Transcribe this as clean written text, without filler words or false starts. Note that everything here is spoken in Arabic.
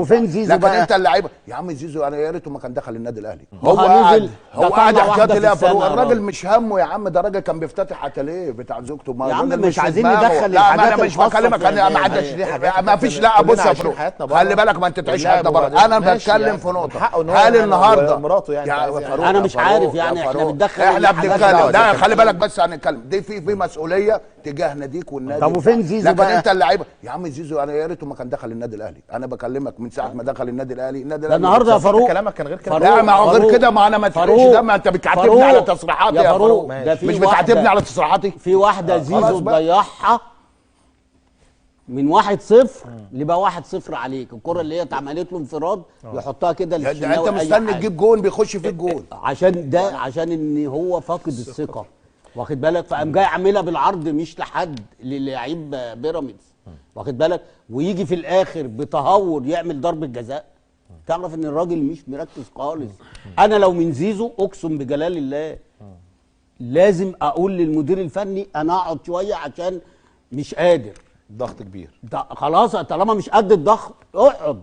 وفين زيزو لكن بقى؟ انت اللعيبه يا عم زيزو انا يا ريته ما كان دخل النادي الاهلي. هو قاعد احتياطي ليه يا فاروق؟ الراجل الراجل مش همه يا عم، ده راجل كان بيفتتح اتليه بتاع زوجته. يا عم الراجل مش عايزين في دماغه. ندخل لا ما الحاجات انا مش الخاصة بكلمك، انا ما عندش ما فيش. لا بص يا فاروق خلي بالك ما انت تعيش حياتنا بره. انا بتكلم في نقطه. هل النهارده مراته يعني انا مش عارف يعني احنا بندخل احنا بنتكلم. لا خلي بالك بس هنتكلم دي في مسؤوليه تجاه ناديك والنادي. طب وفين زيزو بقى؟ لكن انت اللعيبه يا عم زيزو انا يا ريته ما كان دخل النادي الاهلي. انا بكلمك من ساعه ما دخل النادي الاهلي. النهارده يا فاروق كلامك كان غير كده. لا ما هو غير كده. ما انا ما تفرقش ده. ما انت بتعاتبني على تصريحاتي يا فاروق. مش بتعاتبني على تصريحاتي. في واحده زيزو ضيعها من 1-0 يبقى 1-0 عليك. الكره اللي هي اتعملت له انفراد يحطها كده انت مستني تجيب جون بيخش فيك جون عشان ان هو فاقد الثقه، واخد بالك؟ فقام جاي عاملها بالعرض مش لحد للعيب بيراميدز، واخد بالك؟ ويجي في الاخر بتهور يعمل ضربه جزاء. تعرف ان الراجل مش مركز خالص. انا لو من زيزو اقسم بجلال الله لازم اقول للمدير الفني انا اقعد شويه عشان مش قادر. ضغط كبير. خلاص طالما مش قد الضغط اقعد.